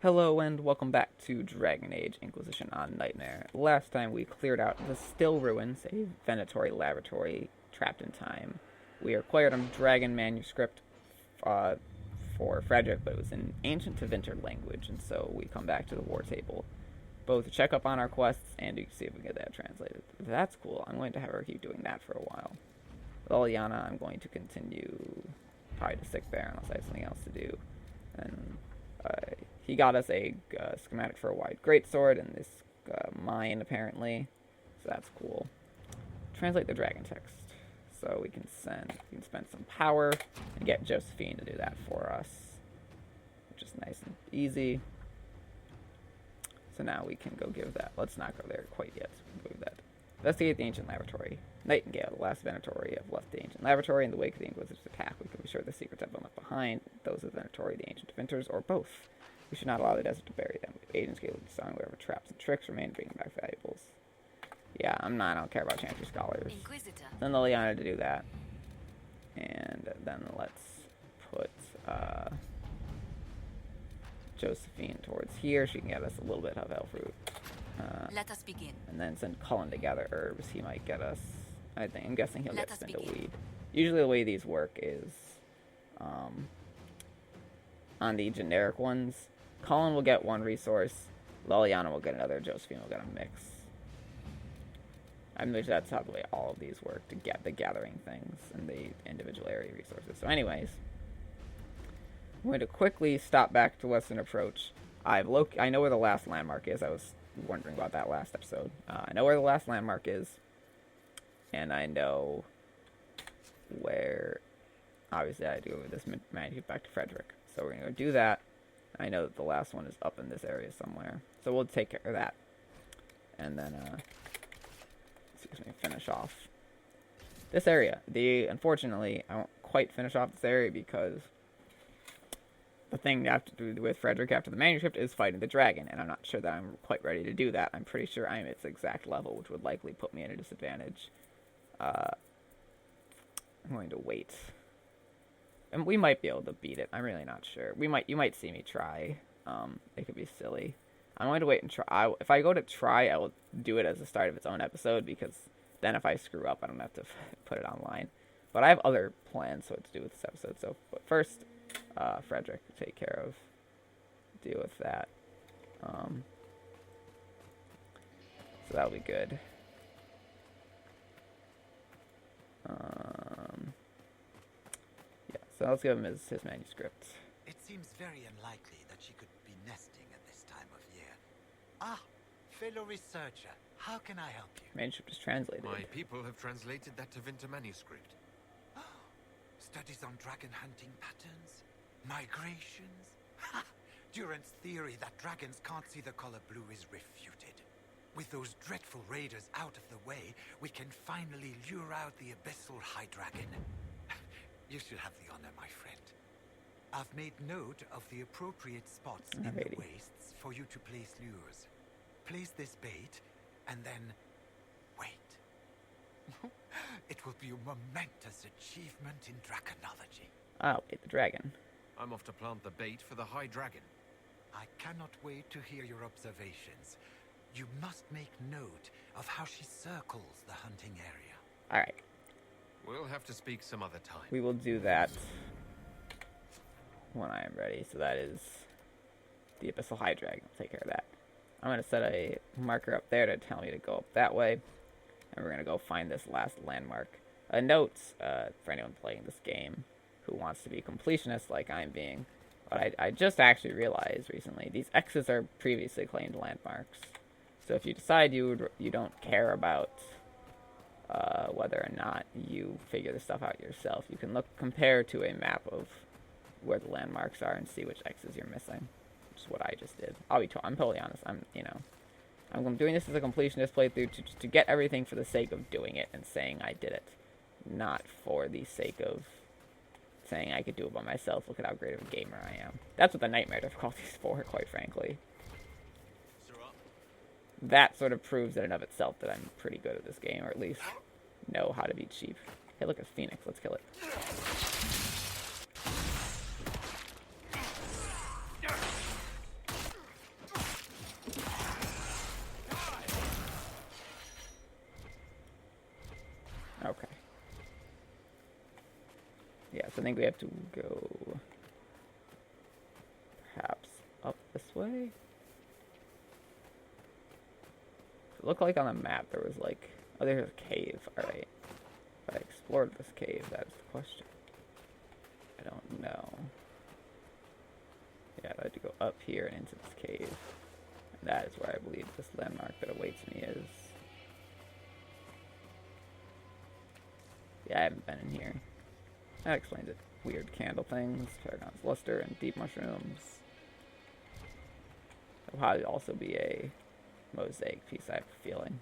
Hello and welcome back to Dragon Age Inquisition on Nightmare. Last time we cleared out the Still Ruins, a Venatory laboratory trapped in time. We acquired a dragon manuscript for Frederick, but it was in ancient Tevinter language, and so we come back to the war table, both to check up on our quests and to see if we can get that translated. That's cool. I'm going to have her keep doing that for a while. With Aliana, I'm going to continue probably to stick there unless I have something else to do. And he got us a schematic for a wide greatsword and this mine, apparently. So that's cool. Translate the dragon text. So we can spend some power and get Josephine to do that for us. Which is nice and easy. So now we can go give that. Let's not go there quite yet. We'll give that. Investigate the ancient laboratory. Nightingale, the last Venatory, have left the ancient laboratory in the wake of the Inquisitor's attack. We can be sure the secrets have been left behind. Those of the Venatory, the ancient Devinters, or both. We should not allow the desert to bury them. Agents capable of destroying whatever traps and tricks remain, bringing back valuables. Yeah, I don't care about Chantry Scholars. Inquisitor. Send Liliana to do that. And then let's put Josephine towards here. She can get us a little bit of Elfroot. Let us begin. And then send Cullen to gather herbs. He might get us. I'm guessing he'll get spin to begin. weed. Usually the way these work is on the generic ones, Cullen will get one resource, Liliana will get another, Josephine will get a mix. I'm sure that's how the way all of these work to get the gathering things and the individual area resources. So anyways, I'm going to quickly stop back to Western Approach. I know where the last landmark is. I was wondering about that last episode. I know where the last landmark is. And I know where, obviously I do this manuscript back to Frederick. So we're going to go do that. I know that the last one is up in this area somewhere. So we'll take care of that. And then, finish off this area. Unfortunately, I won't quite finish off this area because the thing I have to do with Frederick after the manuscript is fighting the dragon. And I'm not sure that I'm quite ready to do that. I'm pretty sure I'm its exact level, which would likely put me at a disadvantage. I'm going to wait. And we might be able to beat it. I'm really not sure. You might see me try. It could be silly. I'm going to wait and try. If I go to try, I will do it as the start of its own episode, because then if I screw up, I don't have to put it online. But I have other plans to do with this episode. So, but first, Frederick will take care of, deal with that. So that'll be good. Yeah, so let's give him his manuscript. It seems very unlikely that she could be nesting at this time of year. Ah, fellow researcher, how can I help you? Manuscript is translated. My people have translated that Tevinter manuscript. Oh, studies on dragon hunting patterns? Migrations? Ha! Durant's theory that dragons can't see the color blue is refuted. With those dreadful raiders out of the way, we can finally lure out the abyssal high dragon. You should have the honor, my friend. I've made note of the appropriate spots in the wastes for you to place lures. Place this bait, and then wait. It will be a momentous achievement in draconology. I'll bait the dragon. I'm off to plant the bait for the High Dragon. I cannot wait to hear your observations. You must make note of how she circles the hunting area. Alright. We'll have to speak some other time. We will do that when I am ready. So that is the Abyssal High Dragon. I'll take care of that. I'm going to set a marker up there to tell me to go up that way. And we're going to go find this last landmark. A note for anyone playing this game who wants to be completionist like I'm being. But I just actually realized recently, these X's are previously claimed landmarks. So if you decide you don't care about whether or not you figure this stuff out yourself, you can compare to a map of where the landmarks are and see which X's you're missing, which is what I just did. I'm totally honest. I'm doing this as a completionist playthrough to get everything for the sake of doing it and saying I did it, not for the sake of saying I could do it by myself. Look at how great of a gamer I am. That's what the nightmare difficulty is for, quite frankly. That sort of proves in and of itself that I'm pretty good at this game, or at least know how to be cheap. Hey, look, it's Phoenix. Let's kill it. think we have to go perhaps up this way. It looked like on the map there was like, oh, there's a cave. Alright. But I explored this cave, that is the question. I don't know. Yeah, I had to go up here and into this cave. And that is where I believe this landmark that awaits me is. Yeah, I haven't been in here. That explains it. Weird candle things, Paragon's luster, and deep mushrooms. There'll probably also be a mosaic piece, I have a feeling.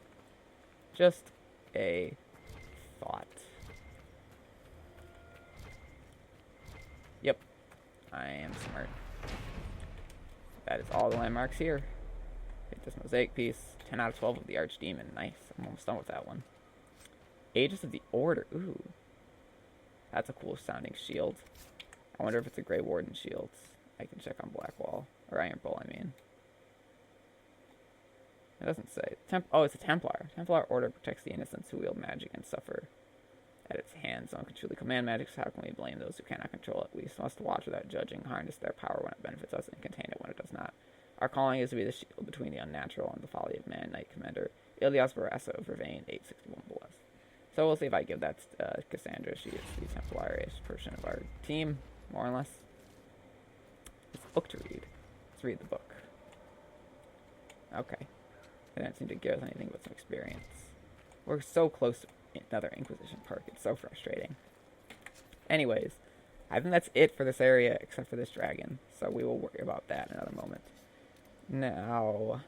Just a thought. Yep, I am smart. That is all the landmarks here. Hit this mosaic piece. 10 out of 12 of the Archdemon. Nice. I'm almost done with that one. Aegis of the Order. Ooh. That's a cool sounding shield. I wonder if it's a Grey Warden shield. I can check on Blackwall. Or Iron Bull, I mean. It doesn't say. Oh, it's a Templar. Templar Order protects the innocents who wield magic and suffer at its hands. No one can truly command magic, so how can we blame those who cannot control it? We must watch without judging, harness their power when it benefits us, and contain it when it does not. Our calling is to be the shield between the unnatural and the folly of man. Knight Commander Ilias Barassa of Vervain, 861 Bless. So we'll see if I give that Cassandra. She is the Templarish portion of our team, more or less. It's a book to read. Let's read the book. Okay. They didn't seem to give us anything but some experience. We're so close to another Inquisition perk. It's so frustrating. Anyways, I think that's it for this area, except for this dragon. So we will worry about that in another moment. Now,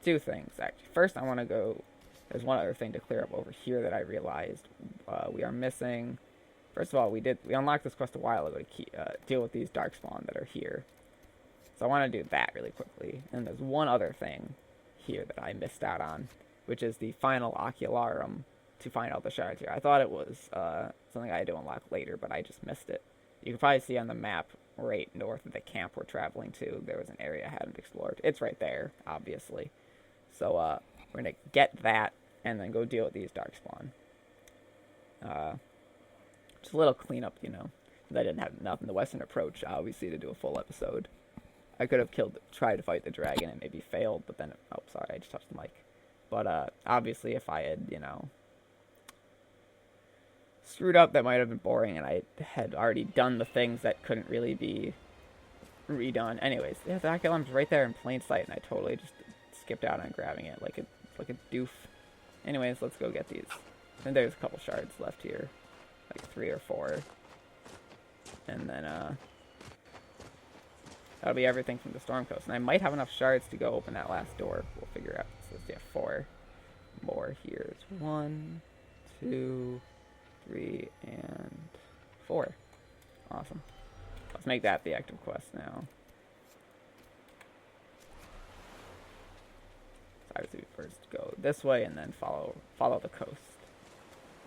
two things, actually. First, I want to go... There's one other thing to clear up over here that I realized. We are missing... First of all, we unlocked this quest a while ago to deal with these Darkspawn that are here. So I want to do that really quickly. And there's one other thing here that I missed out on, which is the final Ocularum to find all the shards here. I thought it was something I had to unlock later, but I just missed it. You can probably see on the map right north of the camp we're traveling to, there was an area I hadn't explored. It's right there, obviously. So we're going to get that and then go deal with these Darkspawn. Just a little cleanup, you know. I didn't have enough in the Western approach, obviously, to do a full episode. I could have tried to fight the dragon and maybe failed, but then... Oh, sorry, I just touched the mic. But, obviously, if I had, you know... screwed up, that might have been boring, and I had already done the things that couldn't really be redone. Anyways, yeah, the Oculum's right there in plain sight, and I totally just skipped out on grabbing it like a doof. Anyways, let's go get these. And there's a couple shards left here. Like 3 or 4. And then, that'll be everything from the Storm Coast. And I might have enough shards to go open that last door. We'll figure out. So let's get 4 more here. It's 1, 2, 3, and 4. Awesome. Let's make that the active quest now. So obviously we first go this way and then follow the coast,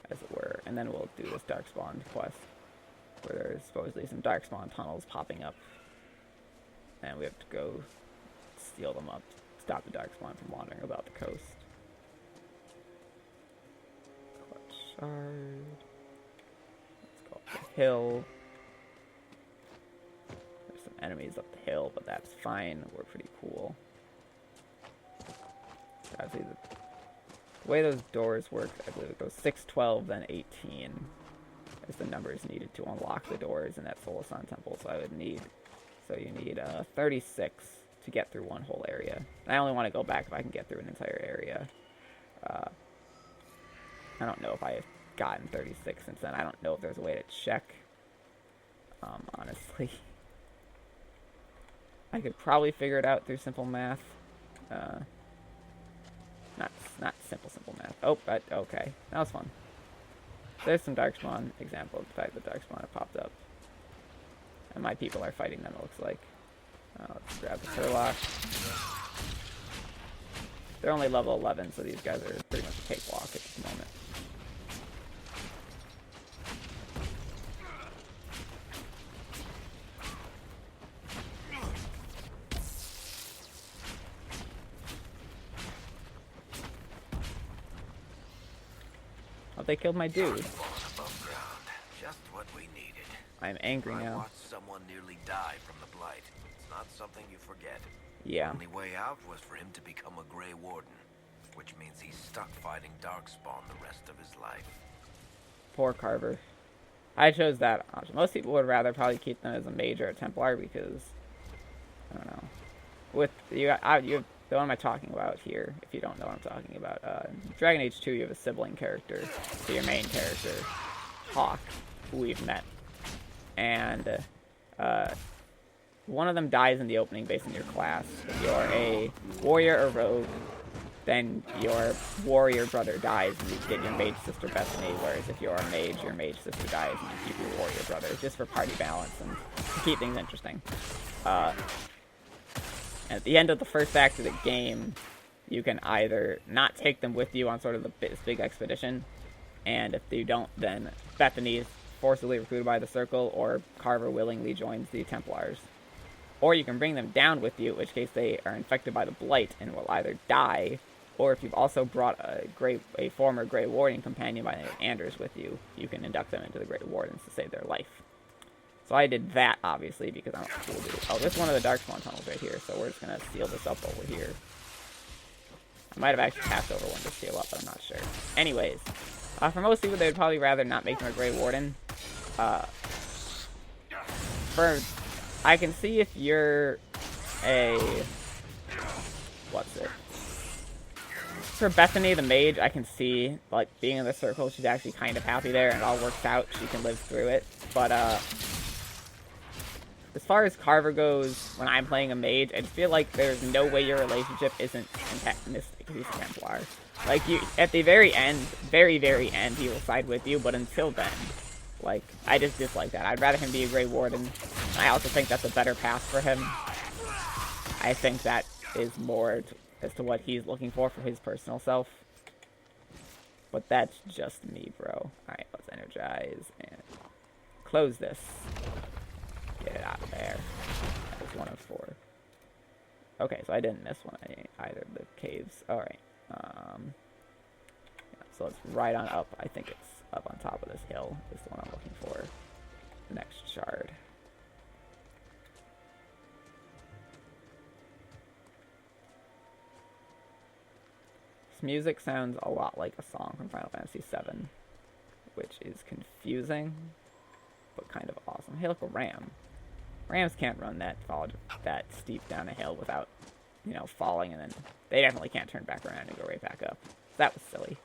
as it were. And then we'll do this Darkspawn quest, where there's supposedly some Darkspawn tunnels popping up. And we have to go steal them up, stop the Darkspawn from wandering about the coast. Clutch shard. Let's go up the hill. There's some enemies up the hill, but that's fine. We're pretty cool. Actually, the way those doors work, I believe it goes 6, 12, then 18 is the numbers needed to unlock the doors in that Solasan temple. So you need 36 to get through one whole area. And I only want to go back if I can get through an entire area. I don't know if I have gotten 36 since then. I don't know if there's a way to check. Honestly, I could probably figure it out through simple math. Not simple math. Oh, but okay, that was fun. There's some Darkspawn example of the fact that Darkspawn have popped up. And my people are fighting them, it looks like. Let's grab the Turlock. They're only level 11, so these guys are pretty much a cakewalk at this moment. Oh, they killed my dude. Above ground. Just what we I'm angry I now. watched someone nearly die from the blight. It's not something you forget. Yeah. The only way out was for him to become a Grey Warden, which means he's stuck fighting Darkspawn the rest of his life. Poor Carver. I chose that option. Most people would rather probably keep them as a mage or a Templar because, I don't know. With the one am I talking about here? If you don't know what I'm talking about, Dragon Age 2, you have a sibling character to your main character, Hawk, who we've met, and one of them dies in the opening based on your class. If you're a warrior or rogue, then your warrior brother dies and you get your mage sister Bethany, whereas if you're a mage, your mage sister dies and you keep your warrior brother, just for party balance and to keep things interesting. At the end of the first act of the game, you can either not take them with you on sort of this big expedition, and if you don't, then Bethany is forcibly recruited by the Circle, or Carver willingly joins the Templars. Or you can bring them down with you, in which case they are infected by the Blight and will either die, or if you've also brought a former Grey Warden companion by the name of Anders with you, you can induct them into the Grey Wardens to save their life. So I did that, obviously, because I don't know what we'll do. Oh, there's one of the Darkspawn tunnels right here, so we're just going to seal this up over here. I might have actually passed over one to seal up, but I'm not sure. Anyways, for most people, they would probably rather not make them a Grey Warden. I can see if you're a... What's it? For Bethany, the mage, I can see, like, being in the Circle, she's actually kind of happy there, and it all works out. She can live through it. But, as far as Carver goes, when I'm playing a mage, I feel like there's no way your relationship isn't antagonistic if he's a Templar. Like, you, at the very end, very, very end, he will side with you, but until then, like, I just dislike that. I'd rather him be a Grey Warden. I also think that's a better path for him. I think that is more as to what he's looking for his personal self. But that's just me, bro. Alright, let's energize and close this. Get it out of there. That was 1 of 4. Okay, so I didn't miss one either of the caves. Alright. Yeah, so it's right on up. I think it's up on top of this hill is the one I'm looking for. The next shard. This music sounds a lot like a song from Final Fantasy VII, which is confusing, but kind of awesome. Hey, look, a ram. Rams can't run that steep down a hill without, you know, falling, and then they definitely can't turn back around and go right back up. That was silly.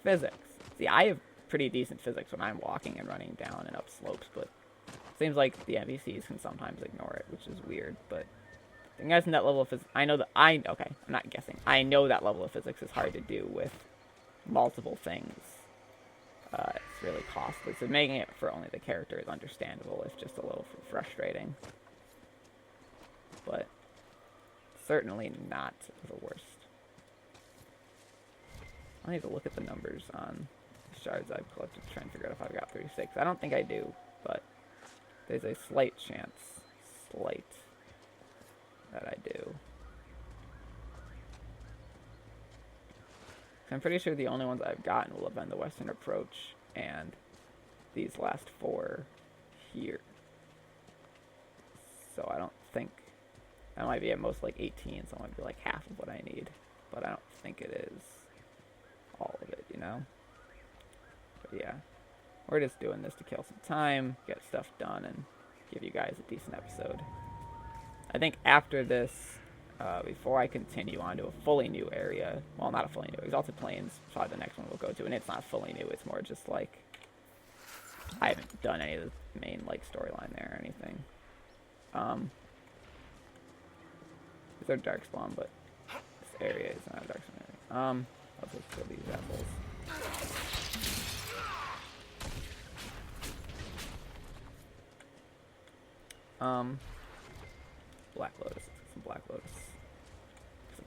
Physics. See, I have pretty decent physics when I'm walking and running down and up slopes, but it seems like the NPCs can sometimes ignore it, which is weird, but I'm guessing that level of physics, okay, I'm not guessing. I know that level of physics is hard to do with multiple things. It's really costly, so making it for only the character is understandable. It's just a little frustrating. But certainly not the worst. I need to look at the numbers on the shards I've collected to try and figure out if I've got 36. I don't think I do, but there's a slight chance, that I do. I'm pretty sure the only ones I've gotten will have been the Western Approach and these last 4 here. So I don't think... I might be at most like 18, so I might be like half of what I need. But I don't think it is all of it, you know? But yeah. We're just doing this to kill some time, get stuff done, and give you guys a decent episode. I think after this... before I continue on to a fully new area, well, not a fully new, Exalted Plains, probably the next one we'll go to, and it's not fully new, it's more just like, I haven't done any of the main, like, storyline there or anything. They're Darkspawn, but this area is not a Darkspawn area. Let's just kill these apples. Black Lotus, some Black Lotus.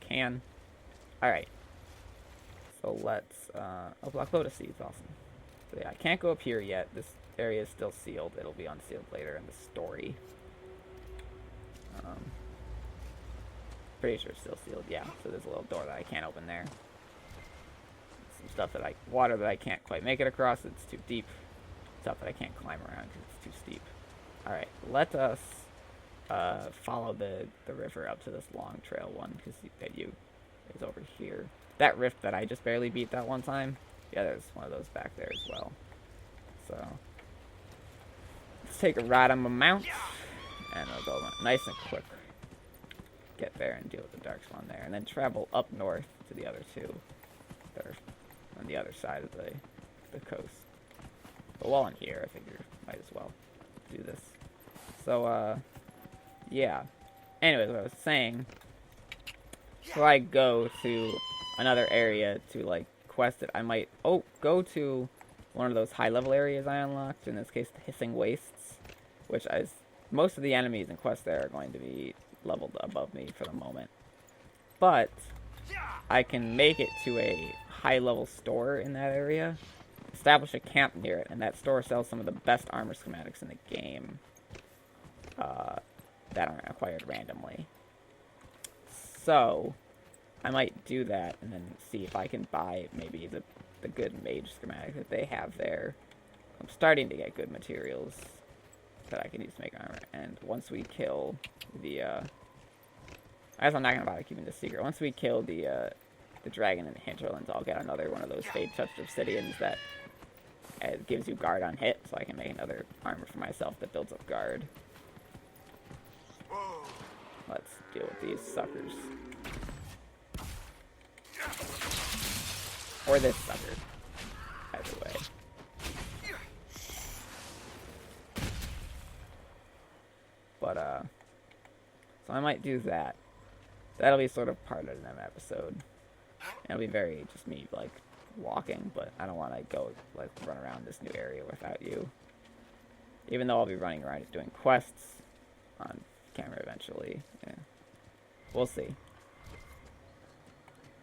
Can. Alright. So let's, oh, Black Lotus seeds, awesome. So yeah, I can't go up here yet. This area is still sealed. It'll be unsealed later in the story. Pretty sure it's still sealed, yeah. So there's a little door that I can't open there. Some stuff that water that I can't quite make it across. It's too deep. Stuff that I can't climb around because it's too steep. Alright, let us follow the river up to this long trail one, because that is over here. That rift that I just barely beat that one time, yeah, there's one of those back there as well. So, let's take a ride on my mount, and I'll go nice and quick. Get there and deal with the darkspawn there, and then travel up north to the other two that are on the other side of the coast. But while I'm here, I figure might as well do this. So, yeah. Anyways, what I was saying, before I go to another area to, like, quest it, I might, go to one of those high-level areas I unlocked, in this case, the Hissing Wastes, which most of the enemies in quest there are going to be leveled above me for the moment. But I can make it to a high-level store in that area, establish a camp near it, and that store sells some of the best armor schematics in the game that aren't acquired randomly. So, I might do that and then see if I can buy maybe the good mage schematic that they have there. I'm starting to get good materials that I can use to make armor, and once we kill the, I guess I'm not going to bother keeping this secret. Once we kill the dragon in the hinterlands, I'll get another one of those fade-touched obsidians that gives you guard on hit, so I can make another armor for myself that builds up guard. Let's deal with these suckers. Or this sucker. Either way. But, so I might do that. That'll be sort of part of an episode. It'll be very just me, like, walking, but I don't want to go, like, run around this new area without you. Even though I'll be running around doing quests on camera eventually. Yeah. We'll see.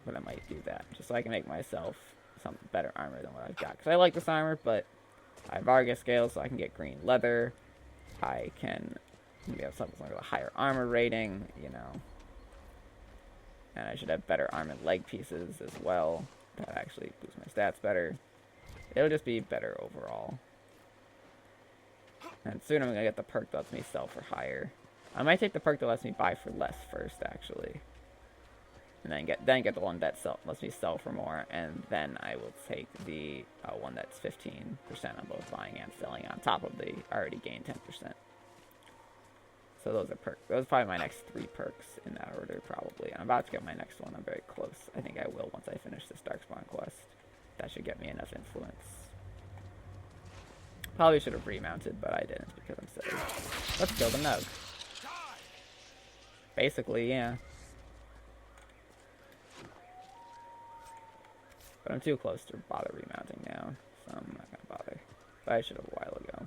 But I might do that, just so I can make myself some better armor than what I've got. Because I like this armor, but I have Vargas scales, so I can get green leather. I can maybe have something like a higher armor rating, you know. And I should have better arm and leg pieces as well. That actually boost my stats better. It'll just be better overall. And soon I'm going to get the perk that lets me sell for higher. I might take the perk that lets me buy for less first, actually. And then get the one that lets me sell for more. And then I will take the one that's 15% on both buying and selling on top of the already gained 10%. So those are perks. Those are probably my next 3 perks in that order, probably. I'm about to get my next one. I'm very close. I think I will once I finish this Darkspawn quest. That should get me enough influence. Probably should have remounted, but I didn't because I'm silly. Let's kill the Nug. Basically, yeah. But I'm too close to bother remounting now, so I'm not going to bother. But I should have a while ago.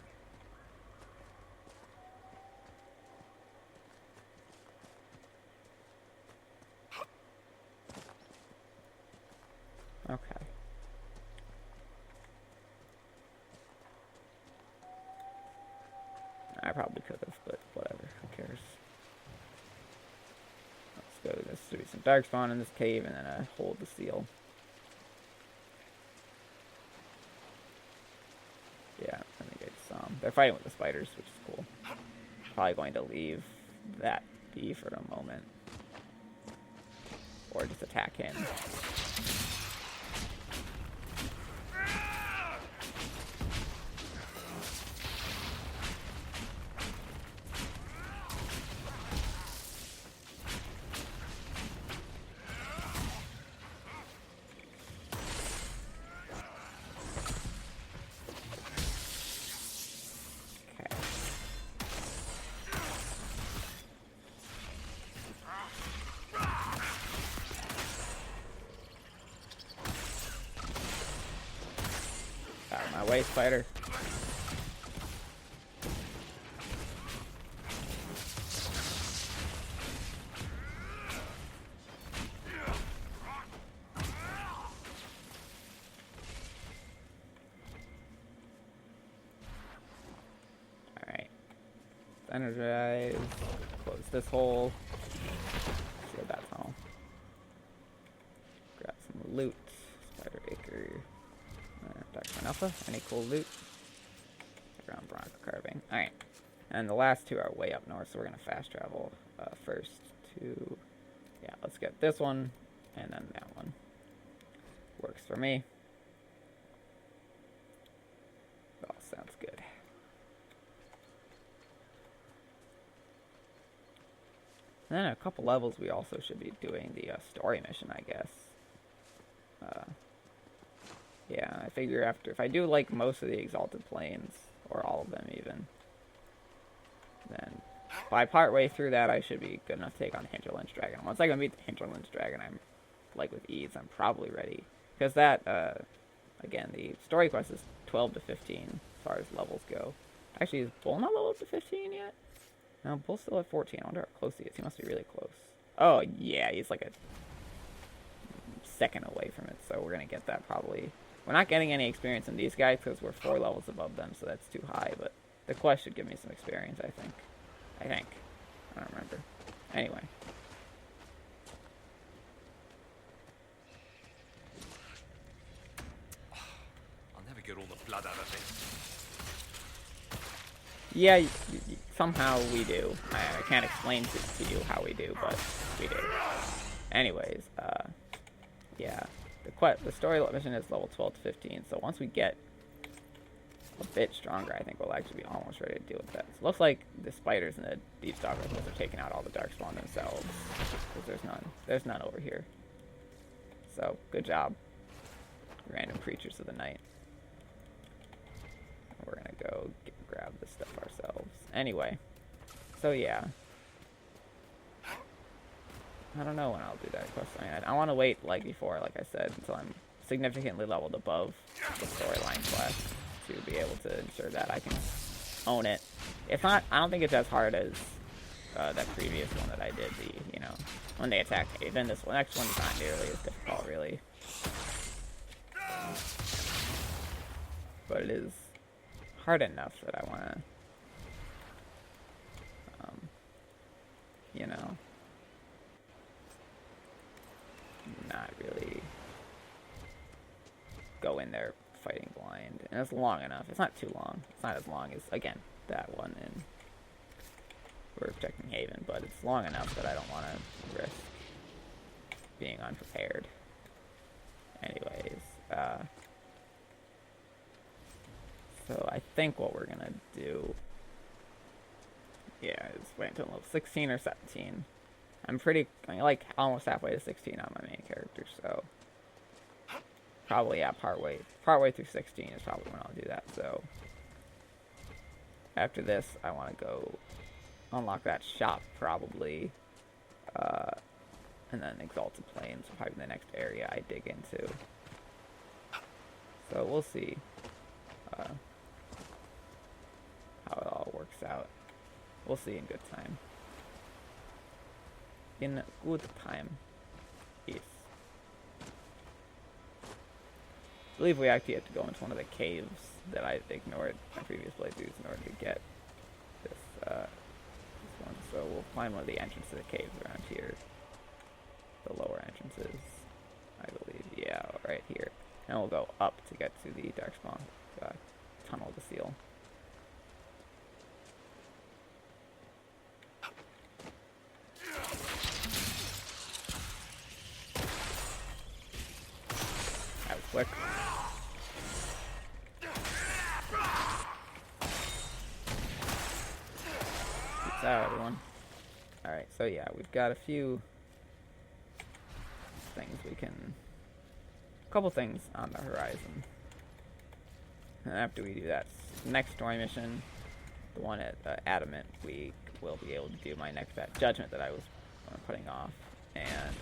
Okay. I probably could have, but whatever. Who cares? Let's go. Let's do some darkspawn in this cave, and then hold the seal. Yeah, I think it's they're fighting with the spiders, which is cool. Probably going to leave that be for a moment, or just attack him. Out of my way, spider. Alright. Energize. Close this hole. Seal that tunnel. Grab some loot. Spider Acre. Darkspawn Alpha. Any cool loot? underground bronco carving. Alright. And the last two are way up north, so we're going to fast travel first to... Yeah, let's get this one, and then that one. Works for me. All sounds good. And then a couple levels we also should be doing the story mission, I guess. Yeah, I figure after, if I do like most of the Exalted Plains, or all of them even, then by part way through that I should be good enough to take on the Hinterlands Dragon. Once I can beat the Hinterlands Dragon, I'm, like with ease, I'm probably ready. Because that, again, the story quest is 12 to 15 as far as levels go. Actually, is Bull not leveled up to 15 yet? No, Bull's still at 14. I wonder how close he is. He must be really close. Oh, yeah, he's like a second away from it, so we're going to get that probably. We're not getting any experience in these guys because we're 4 levels above them, so that's too high, but the quest should give me some experience, I think. I don't remember. Anyway. I'll never get all the blood out of this. Yeah, somehow we do. I can't explain to you how we do, but we do. Anyways, yeah. The story mission is level 12 to 15, so once we get a bit stronger, I think we'll actually be almost ready to deal with that. So it looks like the spiders and the beefstalkers are taking out all the darkspawn themselves, because there's none over here. So, good job, random creatures of the night. We're gonna go grab this stuff ourselves. Anyway, so yeah. I don't know when I'll do that quest. I mean, I want to wait, like before, like I said, until I'm significantly leveled above the storyline quest to be able to ensure that I can own it. If not, I don't think it's as hard as that previous one that I did, when they attacked Haven. This one, next one's not nearly as difficult, really. But it is hard enough that I want to, not really go in there fighting blind. And it's long enough. It's not too long. It's not as long as, again, that one in we're protecting Haven, but it's long enough that I don't want to risk being unprepared. Anyways, so I think what we're gonna do, yeah, is wait until level 16 or 17. I'm like almost halfway to 16 on my main character, so probably, yeah, partway through 16 is probably when I'll do that. So after this, I want to go unlock that shop probably, and then Exalted Plains will probably be the next area I dig into. So we'll see how it all works out. We'll see in good time. In good time. Yes. I believe we actually have to go into one of the caves that I ignored my previous playthroughs in order to get this, this one. So we'll find one of the entrances to the caves around here. The lower entrances, I believe. Yeah, right here. And we'll go up to get to the Darkspawn tunnel to seal. That was quick. Peace out, everyone. Alright, so yeah, we've got a few things a couple things on the horizon. And after we do that next story mission, the one at Adamant, we will be able to do my next judgment that I was putting off, and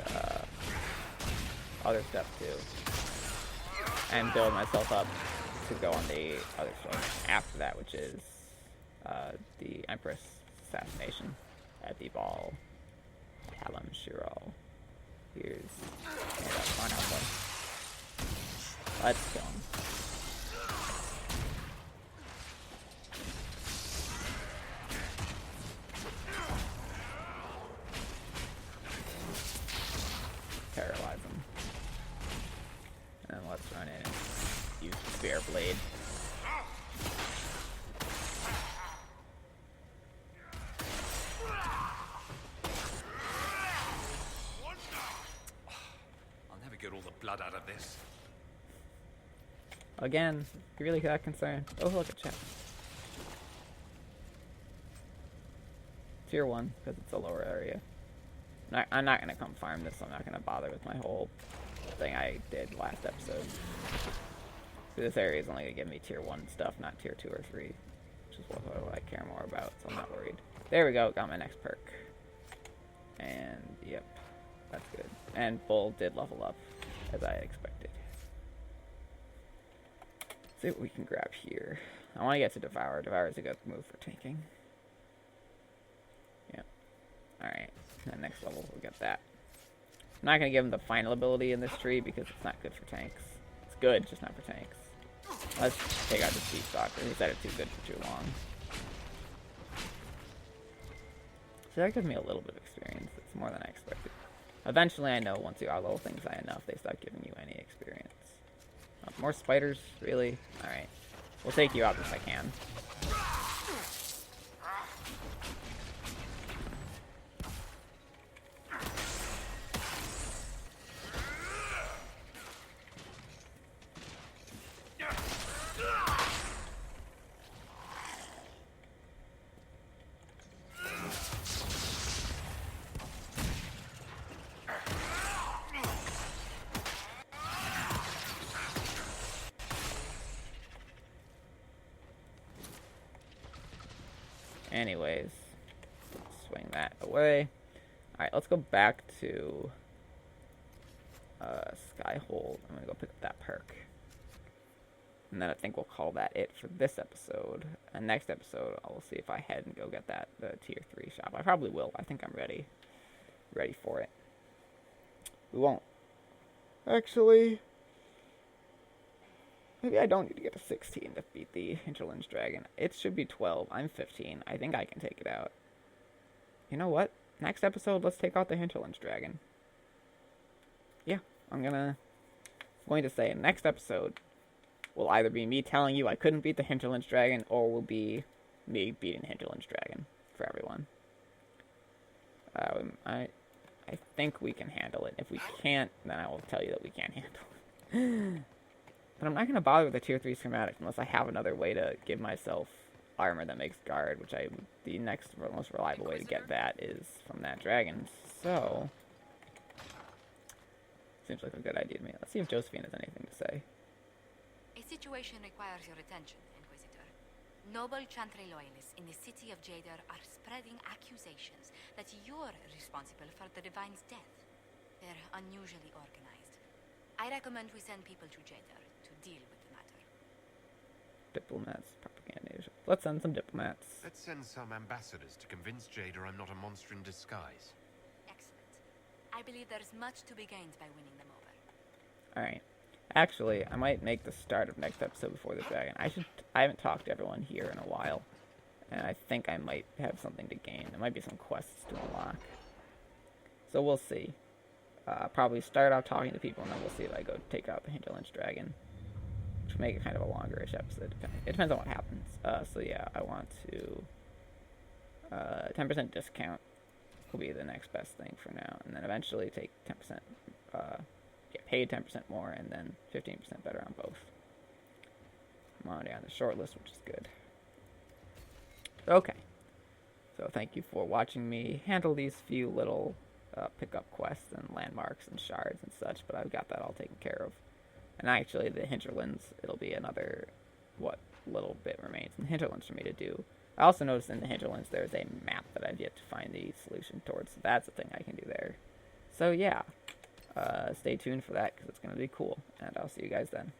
other stuff too, and build myself up to go on the other story mission after that, which is the Empress assassination at the Ball Hallam Shiro. Here's find out what. Let's kill him. Paralyze him. And then let's run in and use the spear blade. blood out of this. Again, you really that concerned? Oh, look at chat. Tier 1, because it's a lower area. I'm not going to come farm this, so I'm not going to bother with my whole thing I did last episode. So this area is only going to give me tier 1 stuff, not tier 2 or 3. Which is what I care more about, so I'm not worried. There we go, got my next perk. And, yep, that's good. And Bull did level up, as I expected. Let's see what we can grab here. I want to get to Devour. Devour is a good move for tanking. Yep. Alright, and next level we'll get that. I'm not going to give him the final ability in this tree because it's not good for tanks. It's good, just not for tanks. Let's take out the Speed Stalker. He said it's too good for too long. So that gives me a little bit of experience. It's more than I expected. Eventually, I know once you outlevel things high enough, they start giving you any experience. More spiders? Really? Alright. We'll take you out if I can. Anyways, swing that away. Alright, let's go back to Skyhold. I'm gonna go pick up that perk. And then I think we'll call that it for this episode. And next episode, I'll see if I head and go get the tier 3 shop. I probably will. I think I'm ready for it. We won't. Actually, maybe I don't need to get to 16 to beat the Hinterlands Dragon. It should be 12. I'm 15. I think I can take it out. You know what? Next episode, let's take out the Hinterlands Dragon. Yeah, I'm going to say next episode will either be me telling you I couldn't beat the Hinterlands Dragon, or will be me beating the Hinterlands Dragon for everyone. I think we can handle it. If we can't, then I will tell you that we can't handle it. But I'm not going to bother with the tier 3 schematic unless I have another way to give myself armor that makes guard, which the next most reliable way to get that is from that dragon. So, seems like a good idea to me. Let's see if Josephine has anything to say. A situation requires your attention, Inquisitor. Noble Chantry loyalists in the city of Jadar are spreading accusations that you're responsible for the Divine's death. They're unusually organized. I recommend we send people to Jadar to deal with the matter. Diplomats, propaganda. Let's send some diplomats. Let's send some ambassadors to convince Jada I'm not a monster in disguise. Excellent. I believe there's much to be gained by winning them over. Alright. Actually, I might make the start of next episode before the dragon. I haven't talked to everyone here in a while. And I think I might have something to gain. There might be some quests to unlock. So we'll see. Probably start out talking to people, and then we'll see if I go take out the Hinterlands Dragon. Which will make it kind of a longer-ish episode. It depends on what happens. So yeah, I want to... 10% discount will be the next best thing for now. And then eventually take 10%... get paid 10% more, and then 15% better on both. I'm already on the short list, which is good. Okay. So thank you for watching me handle these few little pickup quests and landmarks and shards and such, but I've got that all taken care of. And actually, the Hinterlands, it'll be another, what little bit remains in the Hinterlands for me to do. I also noticed in the Hinterlands there's a map that I've yet to find the solution towards, so that's a thing I can do there. So yeah. Stay tuned for that, because it's going to be cool, and I'll see you guys then.